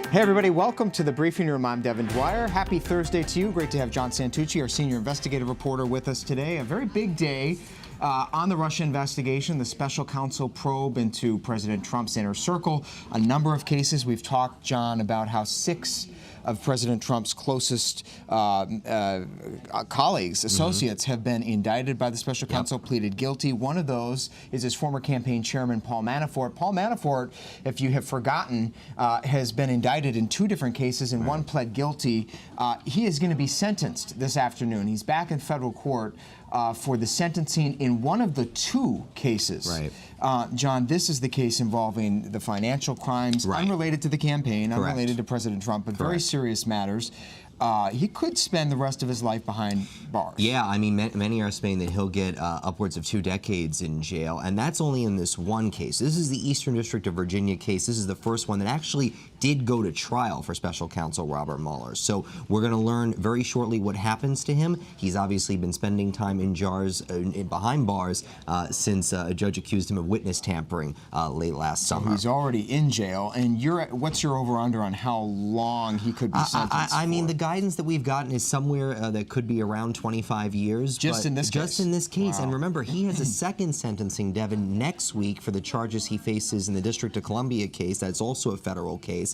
Hey everybody, welcome to the briefing room. I'm Devin Dwyer. Happy Thursday to you. Great to have John Santucci, our senior investigative reporter, with us today. A very big day on the Russia investigation, the special counsel probe into President Trump's inner circle. A number of cases. We've talked, John, about how 6 of President Trump's closest colleagues, associates, have been indicted by the special counsel, pleaded guilty. One of those is his former campaign chairman, Paul Manafort. Paul Manafort, if you have forgotten, has been indicted in 2 different cases, and one pled guilty. He is going to be sentenced this afternoon. He's back in federal court for the sentencing in one of the 2 cases. Right. John, this is the case involving the financial crimes, unrelated to the campaign, unrelated to President Trump, but very serious matters. He could spend the rest of his life behind bars. Yeah, I mean, many are saying that he'll get upwards of 2 decades in jail, and that's only in this one case. This is the Eastern District of Virginia case. This is the first one that actually did go to trial for special counsel Robert Mueller. So we're going to learn very shortly what happens to him. He's obviously been spending time in jars, behind bars, since a judge accused him of witness tampering late last summer. He's already in jail, and what's your over-under on how long he could be sentenced I mean, for? the guidance that we've gotten is somewhere that could be around 25 years. Just in this case? Just in this case. Wow. And remember, he has a second sentencing, Devin, next week for the charges he faces in the District of Columbia case. That's also a federal case.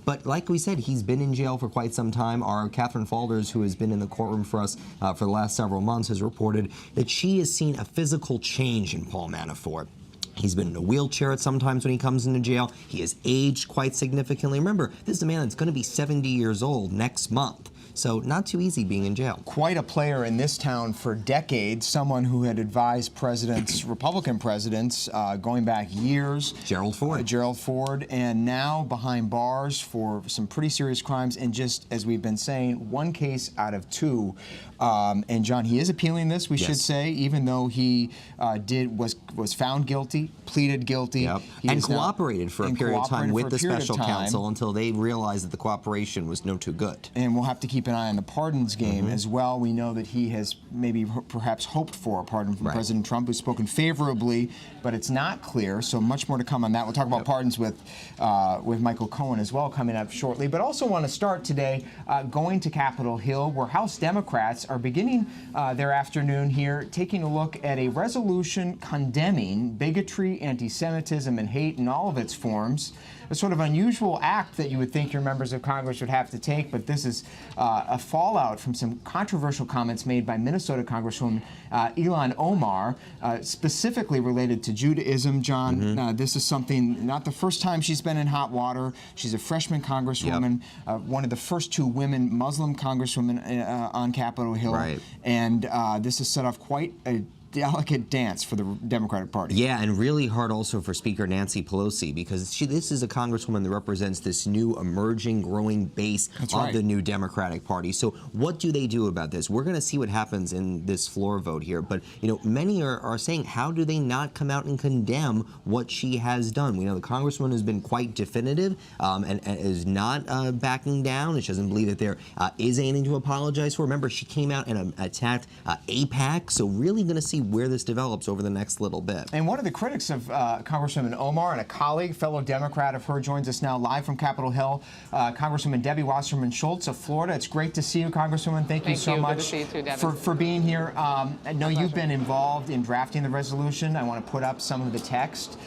But like we said, he's been in jail for quite some time. Our Catherine Falders, who has been in the courtroom for us for the last several months, has reported that she has seen a physical change in Paul Manafort. He's been in a wheelchair at some times when he comes into jail. He has aged quite significantly. Remember, this is a man that's going to be 70 years old next month. So not too easy being in jail. Quite a player in this town for decades, someone who had advised presidents, Republican presidents, going back years. Gerald Ford. Gerald Ford, and now behind bars for some pretty serious crimes, and just, as we've been saying, 1 case out of 2. And John, he is appealing this, we should say, even though he was found guilty, pleaded guilty. And cooperated for a period of time with the special counsel until they realized that the cooperation was no too good. And we'll have to keep an eye on the pardons game as well. We know that he has maybe perhaps hoped for a pardon from President Trump, who's spoken favorably, but it's not clear, so much more to come on that. We'll talk about pardons with Michael Cohen as well coming up shortly, but also want to start today going to Capitol Hill, where House Democrats are beginning their afternoon here, taking a look at a resolution condemning bigotry, anti-Semitism, and hate in all of its forms. A sort of unusual act that you would think your members of Congress would have to take, but this is a fallout from some controversial comments made by Minnesota Congresswoman Ilhan Omar, specifically related to Judaism. John, this is something, not the first time she's been in hot water. She's a freshman Congresswoman, one of the first 2 women Muslim Congresswomen on Capitol Hill, and this has set off quite a delicate dance for the Democratic Party. Yeah, and really hard also for Speaker Nancy Pelosi, because this is a congresswoman that represents this new emerging, growing base of the new Democratic Party. So what do they do about this? We're going to see what happens in this floor vote here. But, you know, many are saying, how do they not come out and condemn what she has done? We know the congresswoman has been quite definitive and is not backing down. And she doesn't believe that there is anything to apologize for. Remember, she came out and attacked AIPAC. So really going to see where this develops over the next little bit. And one of the critics of Congresswoman Omar, and a colleague, fellow Democrat of her, joins us now live from Capitol Hill, Congresswoman Debbie Wasserman Schultz of Florida. It's great to see you, Congresswoman. Thank you so much for being here. I know you've been involved in drafting the resolution. I want to put up some of the text.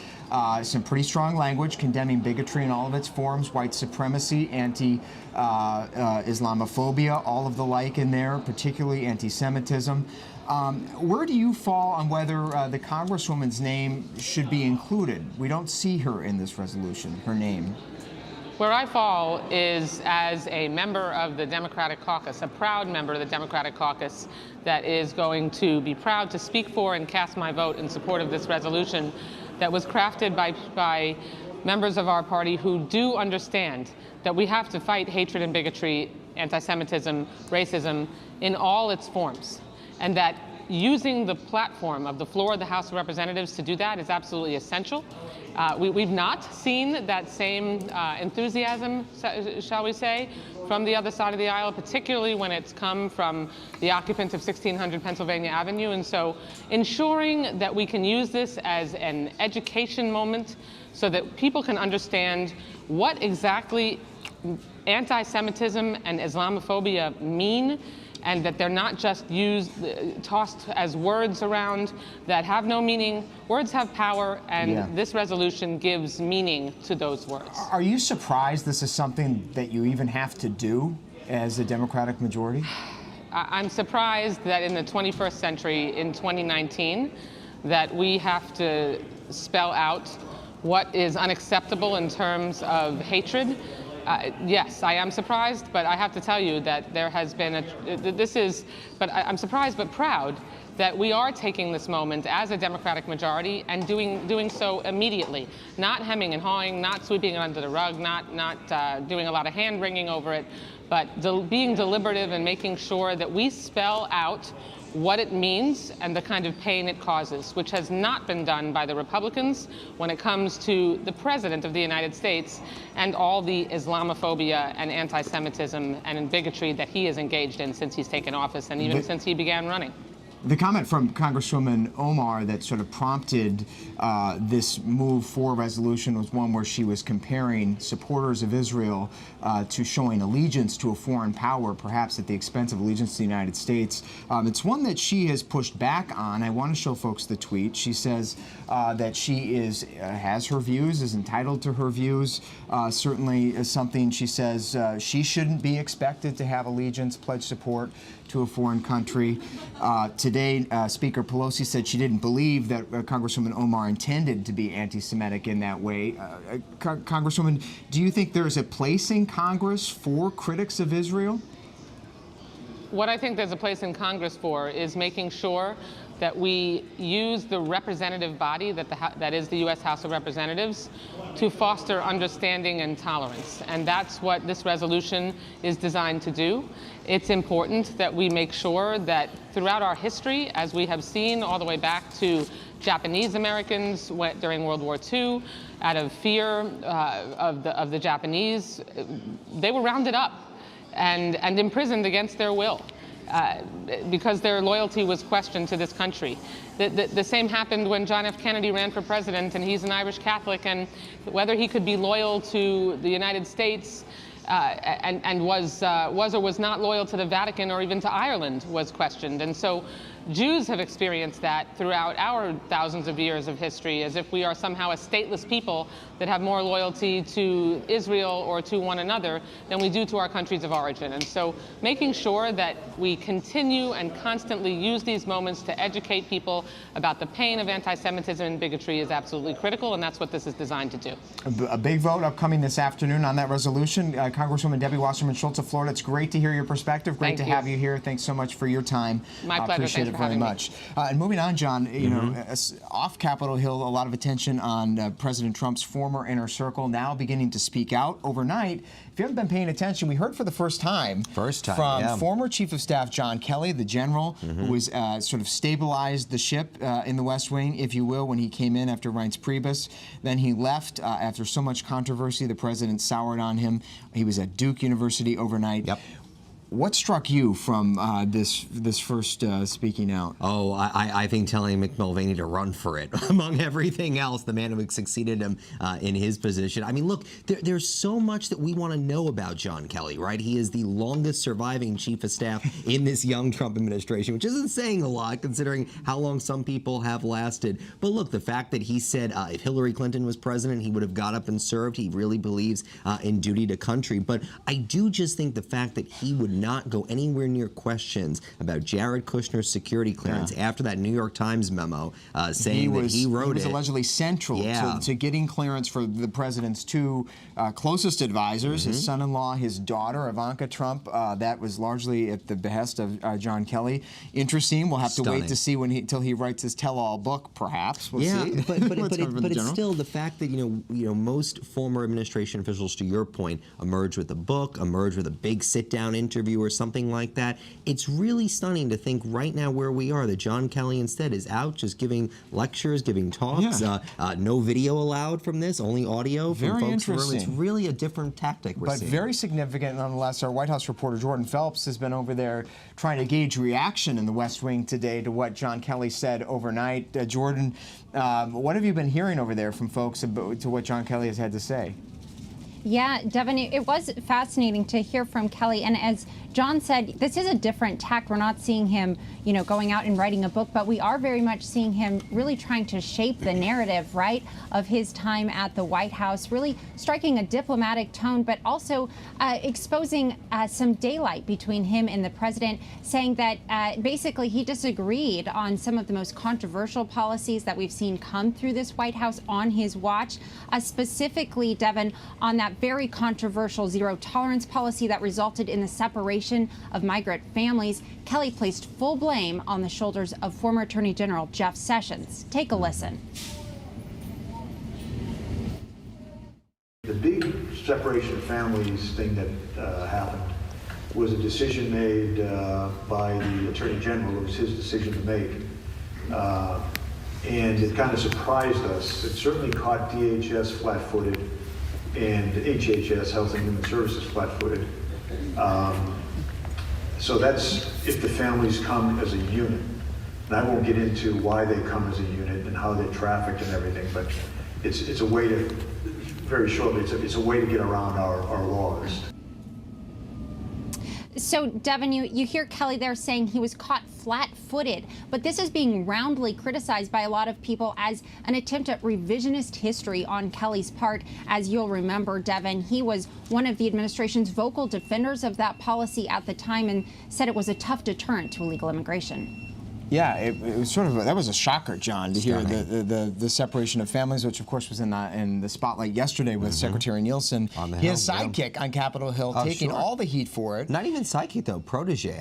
Some pretty strong language condemning bigotry in all of its forms, white supremacy, anti-Islamophobia, all of the like in there, particularly anti-Semitism. Where do you fall on whether the Congresswoman's name should be included? We don't see her in this resolution, her name. Where I fall is as a member of the Democratic caucus, a proud member of the Democratic caucus that is going to be proud to speak for and cast my vote in support of this resolution that was crafted by members of our party who do understand that we have to fight hatred and bigotry, anti-Semitism, racism in all its forms, and that using the platform of the floor of the House of Representatives to do that is absolutely essential. We've not seen that same enthusiasm, shall we say, from the other side of the aisle, particularly when it's come from the occupant of 1600 Pennsylvania Avenue. And so ensuring that we can use this as an education moment so that people can understand what exactly anti-Semitism and Islamophobia mean, and that they're not just tossed as words around that have no meaning. Words have power, and this resolution gives meaning to those words. Are you surprised this is something that you even have to do as a Democratic majority? I'm surprised that in the 21st century, in 2019, that we have to spell out what is unacceptable in terms of hatred. Yes, I am surprised, but I have to tell you that there has been I'm surprised but proud that we are taking this moment as a Democratic majority and doing so immediately, not hemming and hawing, not sweeping it under the rug, not doing a lot of hand-wringing over it, but being deliberative and making sure that we spell out what it means and the kind of pain it causes, which has not been done by the Republicans when it comes to the President of the United States and all the Islamophobia and anti-Semitism and bigotry that he has engaged in since he's taken office and even since he began running. The comment from Congresswoman Omar that sort of prompted this move for resolution was one where she was comparing supporters of Israel to showing allegiance to a foreign power, perhaps at the expense of allegiance to the United States. It's one that she has pushed back on. I want to show folks the tweet. She says that she has her views, is entitled to her views. Certainly is something she says she shouldn't be expected to have allegiance, pledge support to a foreign country. Today, Speaker Pelosi said she didn't believe that Congresswoman Omar intended to be anti-Semitic in that way. Congresswoman, do you think there's a place in Congress for critics of Israel? What I think there's a place in Congress for is making sure that we use the representative body that is the U.S. House of Representatives to foster understanding and tolerance. And that's what this resolution is designed to do. It's important that we make sure that throughout our history, as we have seen all the way back to Japanese Americans during World War II, out of fear of the Japanese, they were rounded up and imprisoned against their will. Because their loyalty was questioned to this country. The same happened when John F. Kennedy ran for president, and he's an Irish Catholic, and whether he could be loyal to the United States and was or was not loyal to the Vatican or even to Ireland was questioned. And so Jews have experienced that throughout our thousands of years of history, as if we are somehow a stateless people that have more loyalty to Israel or to one another than we do to our countries of origin. And so making sure that we continue and constantly use these moments to educate people about the pain of anti-Semitism and bigotry is absolutely critical, and that's what this is designed to do. A big vote upcoming this afternoon on that resolution. Congresswoman Debbie Wasserman Schultz of Florida, it's great to hear your perspective. Great to have you here. Thanks so much for your time. My pleasure. Appreciate it very much. And moving on, John, you know, off Capitol Hill, a lot of attention on President Trump's former inner circle now beginning to speak out overnight. If you haven't been paying attention, we heard for the first time from former Chief of Staff John Kelly, the general, who was sort of stabilized the ship in the West Wing, if you will, when he came in after Reince Priebus. Then he left after so much controversy. The president soured on him. He was at Duke University overnight. What struck you from this first speaking out? Oh, I think telling Mick Mulvaney to run for it, among everything else, the man who succeeded him in his position. I mean, look, there's so much that we want to know about John Kelly, right? He is the longest surviving chief of staff in this young Trump administration, which isn't saying a lot considering how long some people have lasted. But look, the fact that he said if Hillary Clinton was president, he would have got up and served. He really believes in duty to country. But I do just think the fact that he would not go anywhere near questions about Jared Kushner's security clearance after that New York Times memo saying that he wrote it. He was allegedly central to getting clearance for the president's two closest advisors, his son-in-law, his daughter, Ivanka Trump. That was largely at the behest of John Kelly. Interesting. We'll have to wait to see until he writes his tell-all book, perhaps. We'll see. But it's still the fact that you know most former administration officials, to your point, emerge with a book, emerge with a big sit-down interview or something like that. It's really stunning to think right now where we are that John Kelly instead is out just giving lectures, giving talks. No video allowed from this, only audio from folks in the room. It's really a different tactic we're seeing. But very significant nonetheless. Our White House reporter Jordan Phelps has been over there trying to gauge reaction in the West Wing today to what John Kelly said overnight. Jordan, what have you been hearing over there from folks to what John Kelly has had to say? Yeah, Devin, it was fascinating to hear from Kelly. And as John said, this is a different tack. We're not seeing him, going out and writing a book, but we are very much seeing him really trying to shape the narrative, right, of his time at the White House, really striking a diplomatic tone, but also exposing some daylight between him and the president, saying that basically he disagreed on some of the most controversial policies that we've seen come through this White House on his watch, specifically, Devin, on that very controversial zero-tolerance policy that resulted in the separation of migrant families. Kelly placed full blame on the shoulders of former Attorney General Jeff Sessions. Take a listen. The big separation of families thing that happened was a decision made by the Attorney General. It was his decision to make. And it kind of surprised us. It certainly caught DHS flat-footed and HHS, Health and Human Services, flat-footed. So that's if the families come as a unit. And I won't get into why they come as a unit and how they're trafficked and everything, but it's a way to, very shortly, it's a way to get around our laws. So, Devin, you hear Kelly there saying he was caught flat-footed, but this is being roundly criticized by a lot of people as an attempt at revisionist history on Kelly's part. As you'll remember, Devin, he was one of the administration's vocal defenders of that policy at the time and said it was a tough deterrent to illegal immigration. Yeah, it was sort of that was a shocker, John, to hear the separation of families, which of course was in the spotlight yesterday with Secretary Nielsen, his sidekick on Capitol Hill, taking all the heat for it. Not even sidekick though, protege.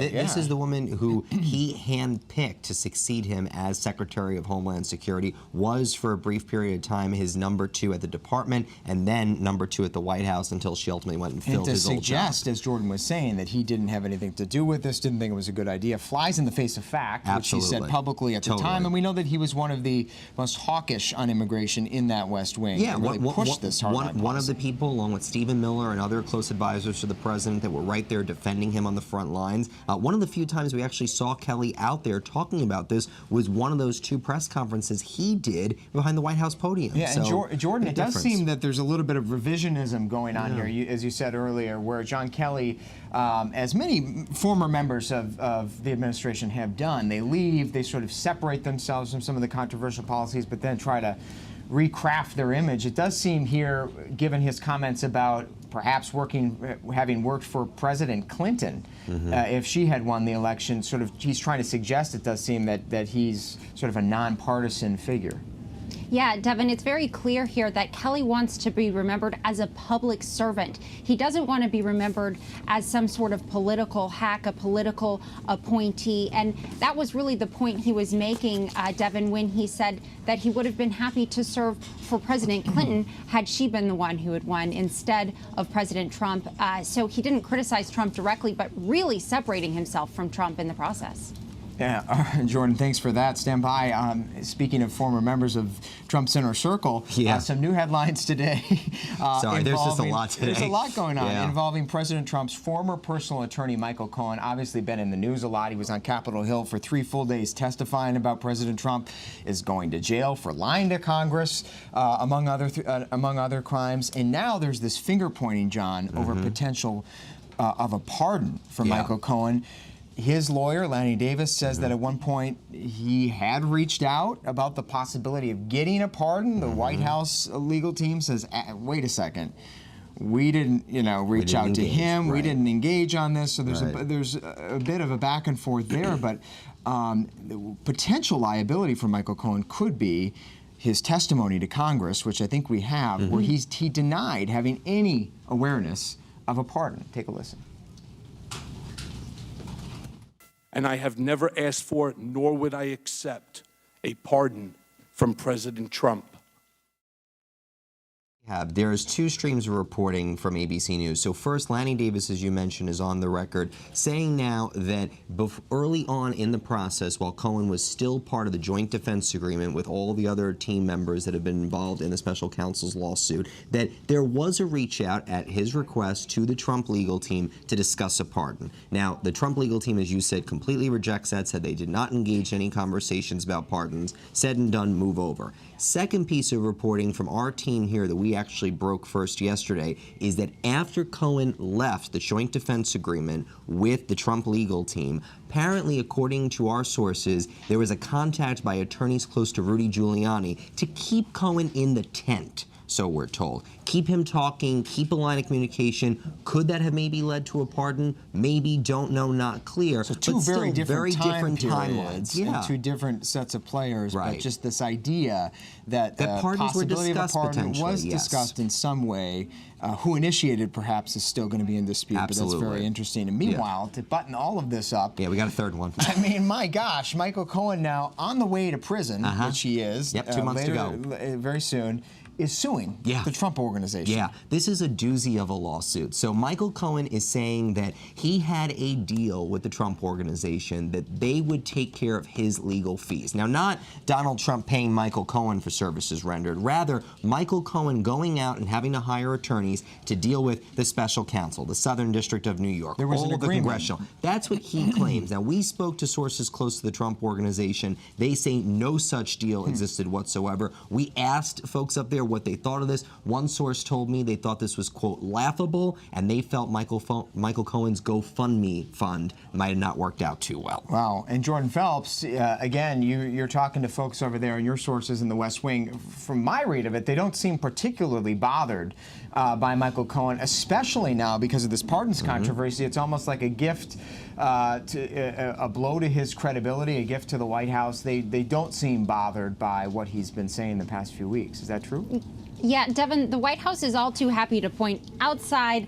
This is the woman who he handpicked to succeed him as Secretary of Homeland Security. Was for a brief period of time his #2 at the department, and then #2 at the White House until she ultimately went and filled his old job. And to suggest, as Jordan was saying, that he didn't have anything to do with this, didn't think it was a good idea, flies in the face of fact, which he said publicly at the time, and we know that he was one of the most hawkish on immigration in that West Wing. Yeah, really pushed this hard one of the people, along with Stephen Miller and other close advisors to the president, that were right there defending him on the front lines. One of the few times we actually saw Kelly out there talking about this was one of those 2 press conferences he did behind the White House podium. Yeah, so, and Jordan, it does seem that there's a little bit of revisionism going on here, as you said earlier, where John Kelly, as many former members of the administration have done, they leave, they sort of separate themselves from some of the controversial policies, but then try to recraft their image. It does seem here, given his comments about perhaps having worked for President Clinton, if she had won the election, sort of he's trying to suggest, it does seem, that he's sort of a nonpartisan figure. Yeah, Devin, it's very clear here that Kelly wants to be remembered as a public servant. He doesn't want to be remembered as some sort of political hack, a political appointee. And that was really the point he was making, Devin, when he said that he would have been happy to serve for President Clinton had she been the one who had won instead of President Trump. So he didn't criticize Trump directly, but really separating himself from Trump in the process. Yeah, Jordan, thanks for that. Stand by. Speaking of former members of Trump's inner circle, some new headlines today. Sorry, there's just a lot today. There's a lot going on involving President Trump's former personal attorney, Michael Cohen. Obviously been in the news a lot. He was on Capitol Hill for 3 full days testifying about President Trump, is going to jail for lying to Congress, among other crimes. And now there's this finger-pointing, John, over potential of a pardon for Michael Cohen. His lawyer, Lanny Davis, says that at one point he had reached out about the possibility of getting a pardon. The White House legal team says, wait a second, we didn't, reach out to him. We didn't engage on this. So there's a bit of a back and forth there. But the potential liability for Michael Cohen could be his testimony to Congress, which I think we have, where he denied having any awareness of a pardon. Take a listen. And I have never asked for, nor would I accept, a pardon from President Trump. There's 2 streams of reporting from ABC News. So first, Lanny Davis, as you mentioned, is on the record saying now that early on in the process, while Cohen was still part of the joint defense agreement with all the other team members that have been involved in the special counsel's lawsuit, that there was a reach out at his request to the Trump legal team to discuss a pardon. Now, the Trump legal team, as you said, completely rejects that, said they did not engage in any conversations about pardons, said and done, move over. Second piece of reporting from our team here that we story actually broke first yesterday, is that after Cohen left the joint defense agreement with the Trump legal team, apparently, according to our sources, there was a contact by attorneys close to Rudy Giuliani to keep Cohen in the tent. So we're told. Keep him talking, keep a line of communication. Could that have maybe led to a pardon? Maybe, don't know, not clear. So two but very still different timelines. and two different sets of players. Right. But just this idea that the pardons were possibility of a discussed pardon was potentially, yes. discussed in some way. Who initiated, perhaps, is still going to be in dispute. Absolutely. But that's very interesting. And meanwhile, to button all of this up. Yeah, we got a third one. I mean, my gosh, Michael Cohen now on the way to prison, which he is. Yep, 2 months to go. Very soon. Is suing the Trump organization. Yeah, this is a doozy of a lawsuit. So Michael Cohen is saying that he had a deal with the Trump organization that they would take care of his legal fees. Now, not Donald Trump paying Michael Cohen for services rendered. Rather, Michael Cohen going out and having to hire attorneys to deal with the special counsel, the Southern District of New York, there was all an of the agreement. congressional. That's what he claims. Now, we spoke to sources close to the Trump organization. They say no such deal existed whatsoever. We asked folks up there what they thought of this. One source told me they thought this was, quote, laughable, and they felt Michael Cohen's GoFundMe fund might have not worked out too well. Wow. And Jordan Phelps, again, you're talking to folks over there and your sources in the West Wing. From my read of it, they don't seem particularly bothered by Michael Cohen, especially now because of this pardons controversy. It's almost like a gift, a blow to his credibility, a gift to the White House. They don't seem bothered by what he's been saying the past few weeks. Is that true? Yeah, Devin, the White House is all too happy to point outside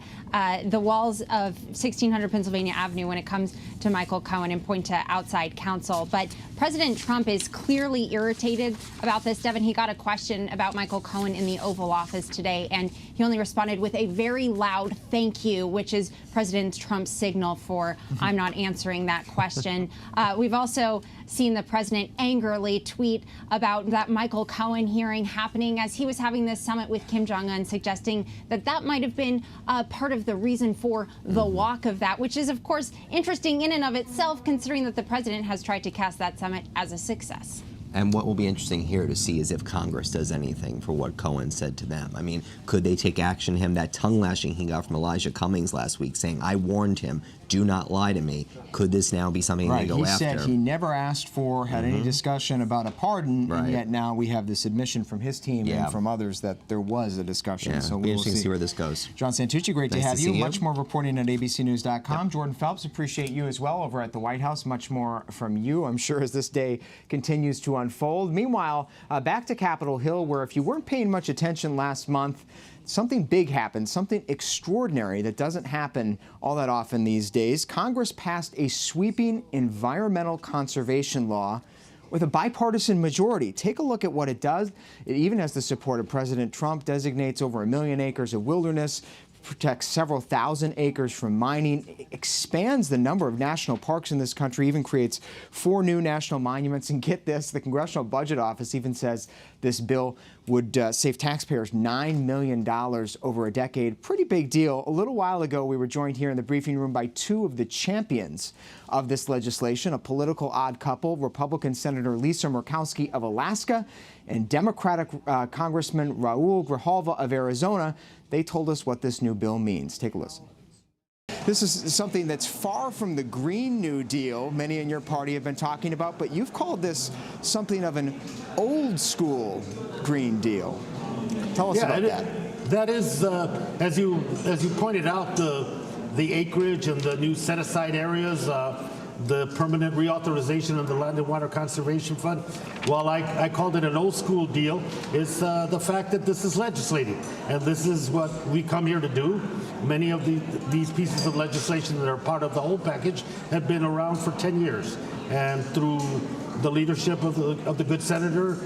the walls of 1600 Pennsylvania Avenue when it comes to Michael Cohen and point to outside counsel. But President Trump is clearly irritated about this. Devin, he got a question about Michael Cohen in the Oval Office today, and he only responded with a very loud thank you, which is President Trump's signal for I'm not answering that question. We've also seen the president angrily tweet about that Michael Cohen hearing happening as he was having this summit with Kim Jong-un, suggesting that that might have been part of the reason for the walk of that, which is, of course, interesting in and of itself, considering that the president has tried to cast that summit as a success. And what will be interesting here to see is if Congress does anything for what Cohen said to them. I mean, could they take action on him? That tongue lashing he got from Elijah Cummings last week saying, I warned him, do not lie to me. Could this now be something they go after? He said he never asked for, had any discussion about a pardon, and yet now we have this admission from his team and from others that there was a discussion. Yeah, so it'll be we'll interesting to see where this goes. John Santucci, great Nice to have to you. see you. Much more reporting at abcnews.com. Jordan Phelps, appreciate you as well over at the White House. Much more from you, I'm sure, as this day continues to unfold. Meanwhile, back to Capitol Hill, where if you weren't paying much attention last month, something big happened, something extraordinary that doesn't happen all that often these days. Congress passed a sweeping environmental conservation law with a bipartisan majority. Take a look at what it does. It even has the support of President Trump, designates over 1 million acres of wilderness, protects several thousand acres from mining, expands the number of national parks in this country, even creates 4 new national monuments. And get this, the Congressional Budget Office even says this bill would save taxpayers $9 million over a decade. Pretty big deal. A little while ago, we were joined here in the briefing room by 2 of the champions of this legislation, a political odd couple, Republican Senator Lisa Murkowski of Alaska and Democratic Congressman Raul Grijalva of Arizona. They told us what this new bill means. Take a listen. This is something that's far from the Green New Deal many in your party have been talking about, but you've called this something of an old school Green Deal. Tell us about that. That is, as you pointed out, the acreage and the new set-aside areas, the permanent reauthorization of the Land and Water Conservation Fund. While I called it an old school deal, it's the fact that this is legislating, and this is what we come here to do. Many of these pieces of legislation that are part of the whole package have been around for 10 years, and through the leadership of the good senator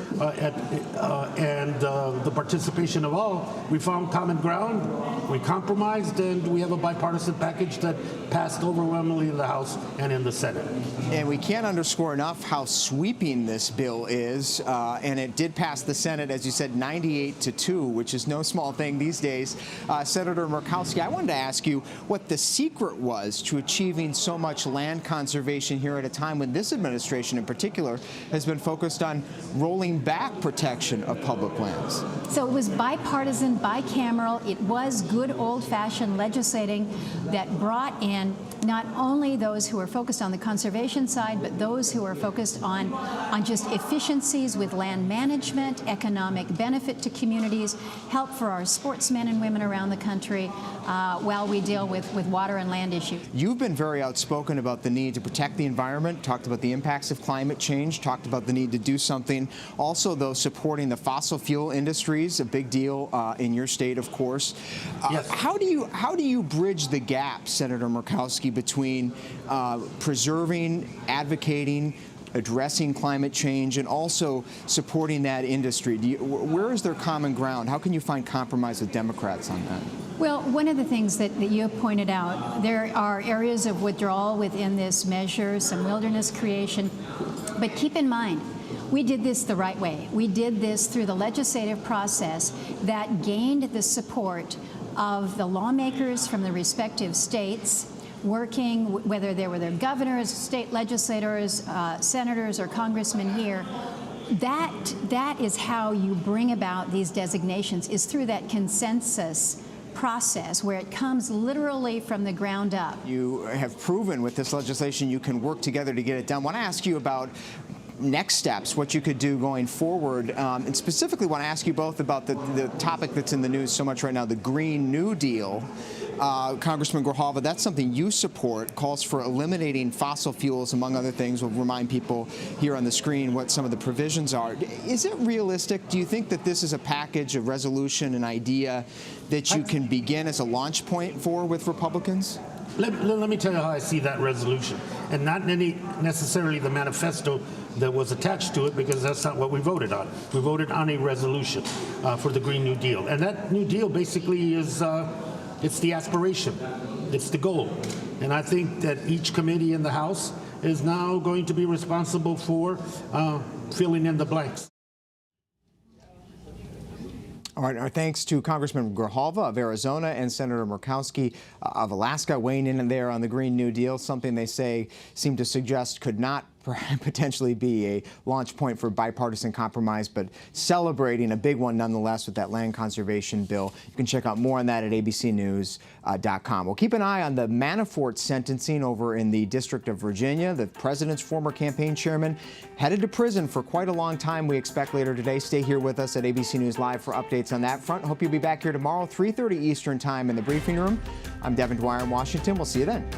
and the participation of all, we found common ground, we compromised, and we have a bipartisan package that passed overwhelmingly in the House and in the Senate. And we can't underscore enough how sweeping this bill is, and it did pass the Senate, as you said, 98-2, which is no small thing these days. Senator Murkowski, I wanted to ask you what the secret was to achieving so much land conservation here at a time when this administration in particular particular has been focused on rolling back protection of public lands. So it was bipartisan, bicameral. It was good old-fashioned legislating that brought in not only those who are focused on the conservation side, but those who are focused on just efficiencies with land management, economic benefit to communities, help for our sportsmen and women around the country while we deal with water and land issues. You've been very outspoken about the need to protect the environment, talked about the impacts of climate change, talked about the need to do something. Also, though, supporting the fossil fuel industries, a big deal in your state, of course. Yes. How do you bridge the gap, Senator Murkowski, between preserving, advocating, addressing climate change, and also supporting that industry? Where is there common ground? How can you find compromise with Democrats on that? Well, one of the things that you have pointed out, there are areas of withdrawal within this measure, some wilderness creation, but keep in mind, we did this the right way. We did this through the legislative process that gained the support of the lawmakers from the respective states, working, whether they were their governors, state legislators, senators, or congressmen here. That is how you bring about these designations, is through that consensus process where it comes literally from the ground up. You have proven with this legislation you can work together to get it done. I want to ask you about next steps, what you could do going forward, and specifically want to ask you both about the topic that's in the news so much right now, the Green New Deal. Congressman Grijalva, that's something you support, calls for eliminating fossil fuels, among other things. We'll remind people here on the screen what some of the provisions are. Is it realistic? Do you think that this is a package, a resolution, an idea that you can begin as a launch point for with Republicans? Let me tell you how I see that resolution, and not necessarily the manifesto that was attached to it, because that's not what we voted on. We voted on a resolution for the Green New Deal, and that New Deal basically is it's the aspiration, it's the goal, and I think that each committee in the House is now going to be responsible for filling in the blanks. All right, our thanks to Congressman Grijalva of Arizona and Senator Murkowski of Alaska weighing in there on the Green New Deal, something they seem to suggest could not potentially be a launch point for bipartisan compromise, but celebrating a big one nonetheless with that land conservation bill. You can check out more on that at abcnews.com. We'll keep an eye on the Manfort sentencing over in the District of Virginia. The president's former campaign chairman headed to prison for quite a long time, we expect later today. Stay here with us at ABC News Live for updates on that front. Hope you'll be back here tomorrow, 3:30 Eastern Time in the briefing room. I'm Devin Dwyer in Washington. We'll see you then.